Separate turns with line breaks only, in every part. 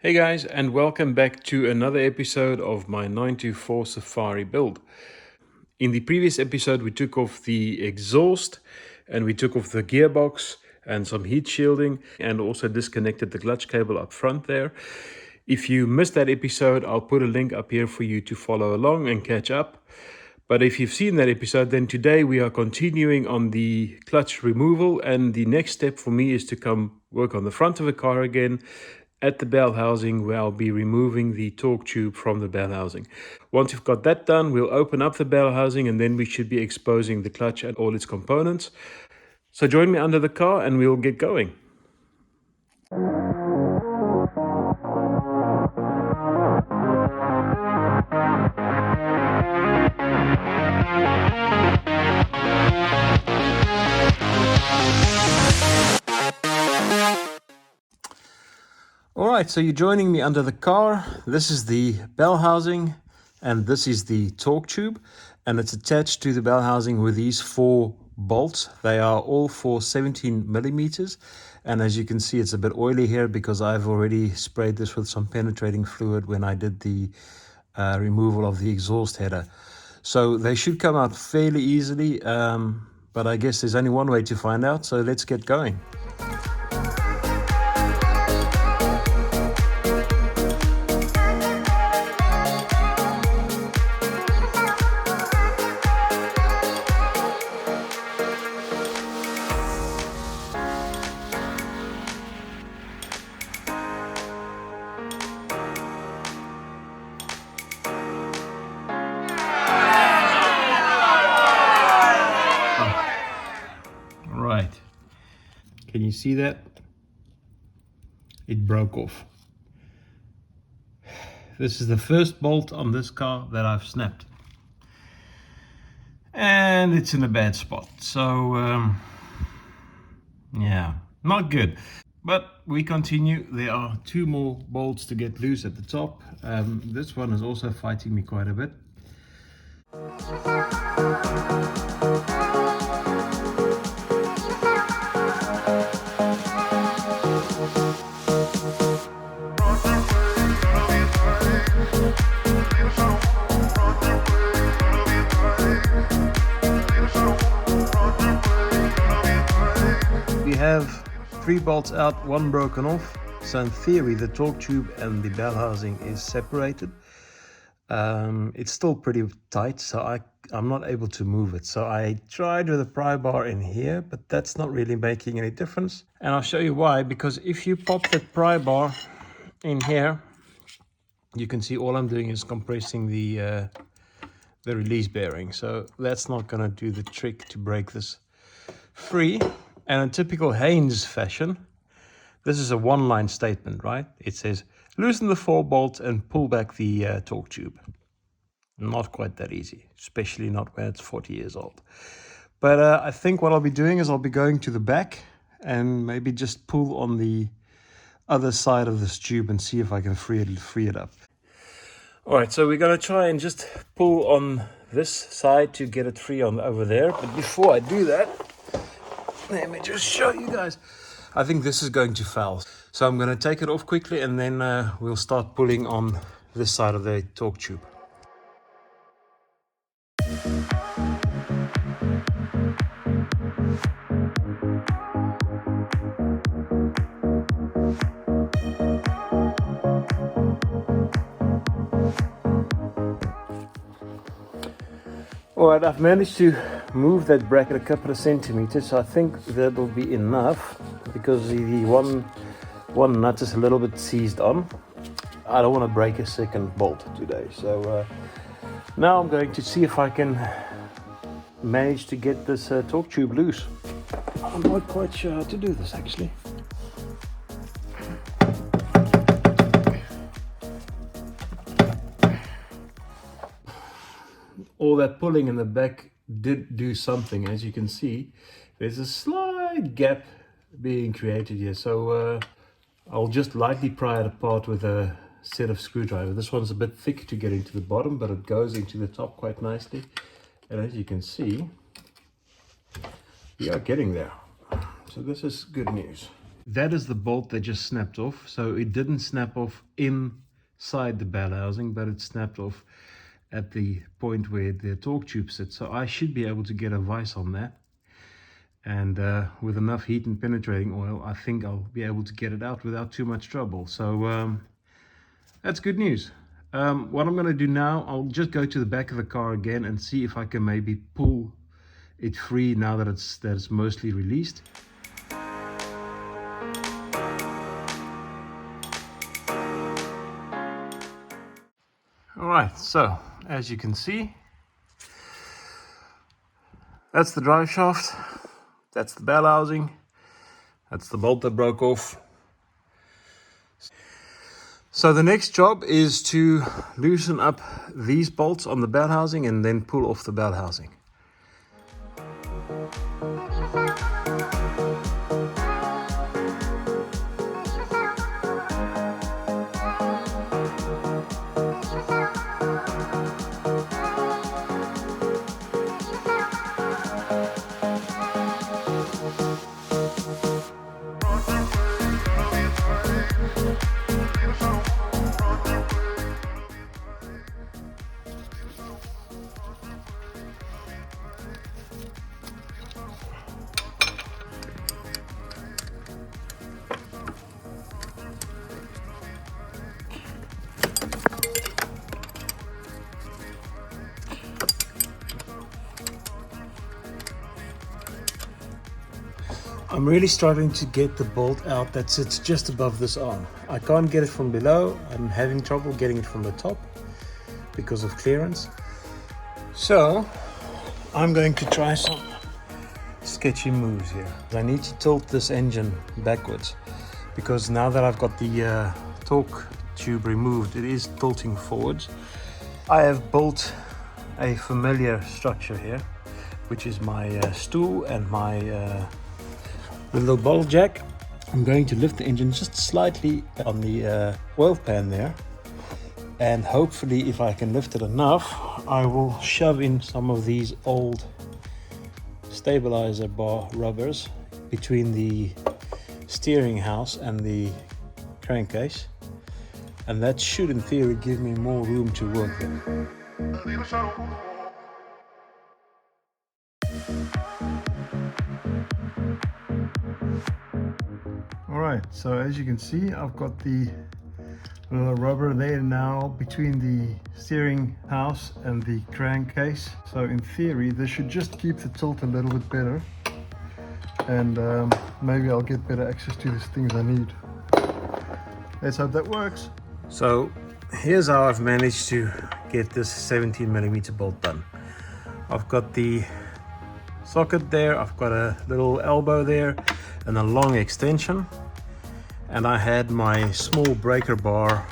Hey guys, and welcome back to another episode of my 924 Safari build. In the previous episode, we took off the exhaust and we took off the gearbox and some heat shielding and also disconnected the clutch cable up front there. If you missed that episode, I'll put a link up here for you to follow along and catch up. But if you've seen that episode, then today we are continuing on the clutch removal, and the next step for me is to come work on the front of the car again at the bell housing, where I'll be removing the torque tube from the bell housing. Once we've got that done, we'll open up the bell housing and then we should be exposing the clutch and all its components. So join me under the car and we'll get going. Alright, so you're joining me under the car. This is the bell housing and this is the torque tube, and it's attached to the bell housing with these 4 bolts. They are all for 17 millimeters, and as you can see, it's a bit oily here because I've already sprayed this with some penetrating fluid when I did the removal of the exhaust header. So they should come out fairly easily, but I guess there's only one way to find out, so let's get going. Right, can you see that? It broke off. This is the first bolt on this car that I've snapped, and it's in a bad spot, so yeah, not good. But we continue. There are 2 more bolts to get loose at the top. This one is also fighting me quite a bit. We have 3 bolts out, 1 broken off. So in theory, the torque tube and the bell housing is separated. It's still pretty tight, so I'm not able to move it. So I tried with a pry bar in here, but that's not really making any difference. And I'll show you why, because if you pop that pry bar in here, you can see all I'm doing is compressing the release bearing. So that's not going to do the trick to break this free. And in typical Haynes fashion, this is a 1-line statement, right? It says, loosen the 4 bolts and pull back the torque tube. Not quite that easy, especially not when it's 40 years old. But I think what I'll be doing is I'll be going to the back and maybe just pull on the other side of this tube and see if I can free it up. All right, so we're going to try and just pull on this side to get it free on over there. But before I do that, let me just show you guys. I think this is going to foul. So I'm going to take it off quickly and then we'll start pulling on this side of the torque tube. Alright, I've managed to move that bracket a couple of centimeters, so I think that'll be enough because the one nut is a little bit seized on. I don't want to break a second bolt today, so now I'm going to see if I can manage to get this torque tube loose. I'm not quite sure how to do this actually. All that pulling in the back did do something. As you can see, there's a slight gap being created here, so I'll just lightly pry it apart with a set of screwdrivers. This one's a bit thick to get into the bottom, but it goes into the top quite nicely, and as you can see, we are getting there. So this is good news. That is the bolt that just snapped off. So it didn't snap off inside the bell housing, but it snapped off at the point where the torque tube sits. So I should be able to get a vise on that. And with enough heat and penetrating oil, I think I'll be able to get it out without too much trouble. So that's good news. What I'm going to do now, I'll just go to the back of the car again and see if I can maybe pull it free now that it's mostly released. Alright, so as you can see, that's the drive shaft, that's the bell housing, that's the bolt that broke off. So the next job is to loosen up these bolts on the bell housing and then pull off the bell housing. I'm really struggling to get the bolt out that sits just above this arm. I can't get it from below. I'm having trouble getting it from the top because of clearance. So I'm going to try some sketchy moves here. I need to tilt this engine backwards because now that I've got the torque tube removed, it is tilting forwards. I have built a familiar structure here, which is my stool and my little bottle jack. I'm going to lift the engine just slightly on the oil pan there, and hopefully if I can lift it enough, I will shove in some of these old stabilizer bar rubbers between the steering house and the crankcase, and that should in theory give me more room to work with. Alright, so as you can see, I've got the little rubber there now between the steering house and the crankcase. So in theory, this should just keep the tilt a little bit better, and maybe I'll get better access to these things I need. Let's hope that works. So here's how I've managed to get this 17mm bolt done. I've got the socket there, I've got a little elbow there and a long extension, and I had my small breaker bar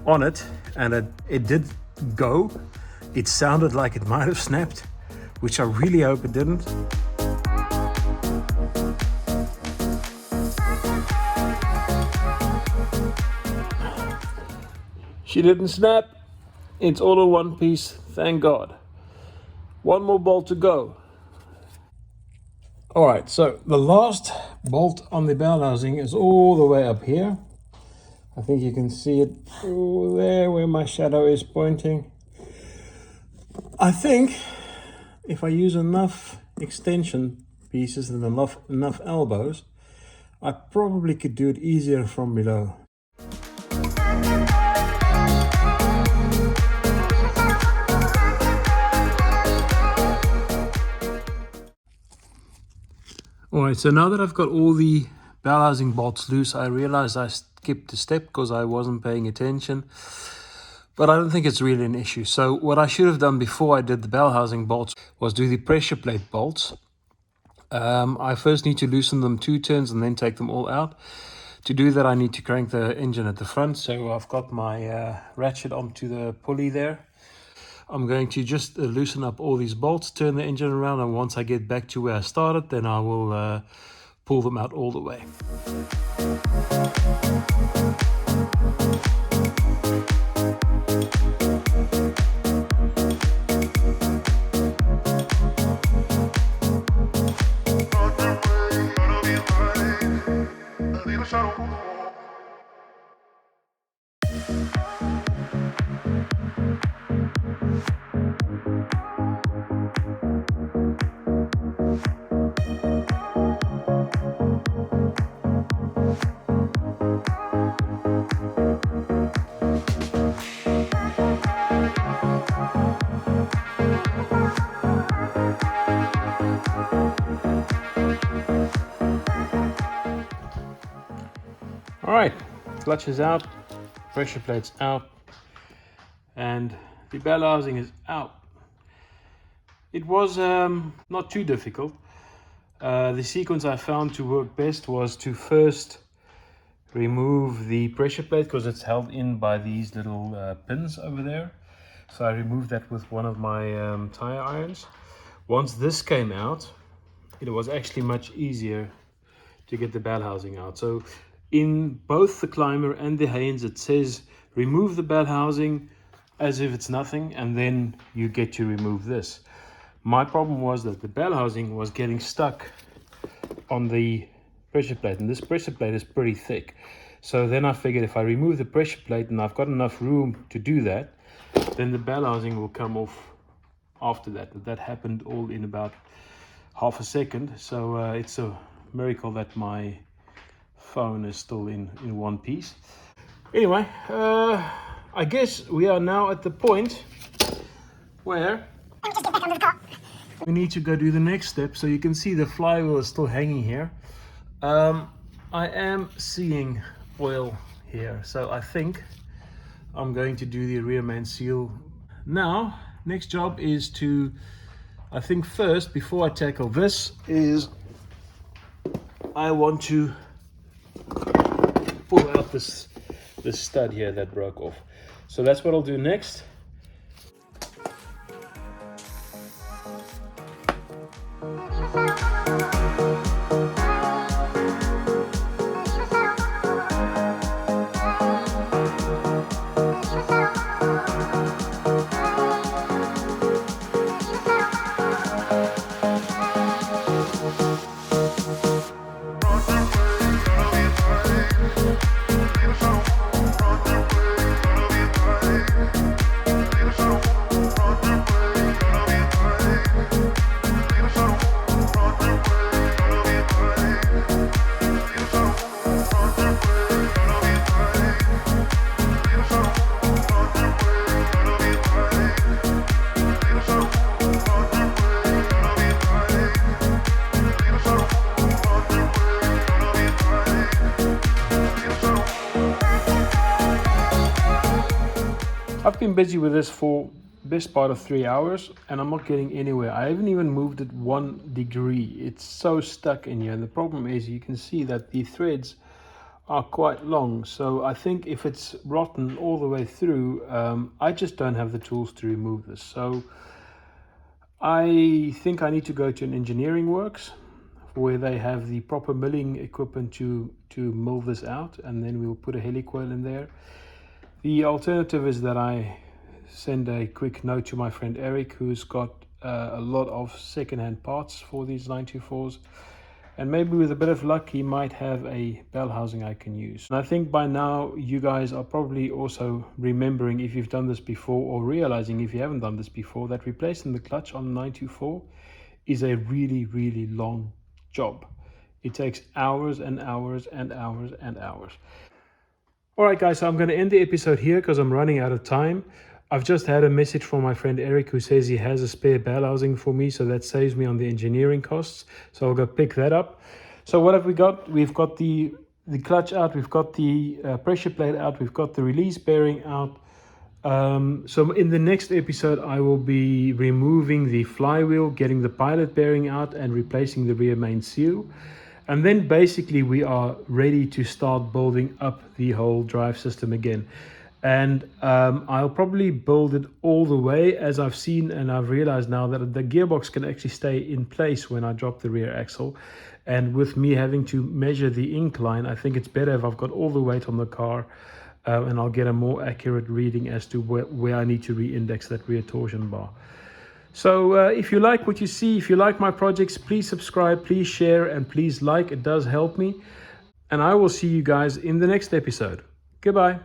on it, and it did go. It sounded like it might have snapped, which I really hope it didn't. She didn't snap. It's all in one piece, thank God. One more bolt to go. Alright, so the last bolt on the bell housing is all the way up here. I think you can see it there where my shadow is pointing. I think if I use enough extension pieces and enough elbows, I probably could do it easier from below. Alright, so now that I've got all the bell housing bolts loose, I realized I skipped a step because I wasn't paying attention. But I don't think it's really an issue. So what I should have done before I did the bell housing bolts was do the pressure plate bolts. I first need to loosen them 2 turns and then take them all out. To do that, I need to crank the engine at the front. So I've got my ratchet onto the pulley there. I'm going to just loosen up all these bolts, turn the engine around, and once I get back to where I started, then I will pull them out all the way. All right, clutch is out, pressure plate's out, and the bell housing is out. It was not too difficult. The sequence I found to work best was to first remove the pressure plate because it's held in by these little pins over there. So I removed that with one of my tire irons. Once this came out, it was actually much easier to get the bell housing out. So in both the Climber and the Haynes, it says remove the bell housing as if it's nothing, and then you get to remove this. My problem was that the bell housing was getting stuck on the pressure plate, and this pressure plate is pretty thick. So then I figured if I remove the pressure plate and I've got enough room to do that, then the bell housing will come off after that. But that happened all in about half a second. So it's a miracle that my phone is still in one piece. Anyway, I guess we are now at the point where we need to go do the next step. So you can see the flywheel is still hanging here. I am seeing oil here, so I think I'm going to do the rear main seal. Now, next job is to, I think first, before I tackle this, is I want to pull out this stud here that broke off. So that's what I'll do next. I've been busy with this for best part of 3 hours and I'm not getting anywhere. I haven't even moved it 1 degree. It's so stuck in here. And the problem is you can see that the threads are quite long. So I think if it's rotten all the way through, I just don't have the tools to remove this. So I think I need to go to an engineering works where they have the proper milling equipment to mill this out, and then we'll put a helicoil in there. The alternative is that I send a quick note to my friend Eric, who's got a lot of second-hand parts for these 924s, and maybe with a bit of luck he might have a bell housing I can use. And I think by now you guys are probably also remembering, if you've done this before, or realizing if you haven't done this before, that replacing the clutch on 924 is a really long job. It takes hours and hours and hours and hours. Alright guys, so I'm going to end the episode here because I'm running out of time. I've just had a message from my friend Eric who says he has a spare bell housing for me, so that saves me on the engineering costs. So I'll go pick that up. So what have we got? We've got the clutch out, we've got the pressure plate out, we've got the release bearing out. So in the next episode I will be removing the flywheel, getting the pilot bearing out and replacing the rear main seal. And then basically we are ready to start building up the whole drive system again. And I'll probably build it all the way, as I've seen and I've realized now that the gearbox can actually stay in place when I drop the rear axle. And with me having to measure the incline, I think it's better if I've got all the weight on the car, and I'll get a more accurate reading as to where I need to re-index that rear torsion bar. So if you like what you see, if you like my projects, please subscribe, please share, and please like. It does help me. And I will see you guys in the next episode. Goodbye.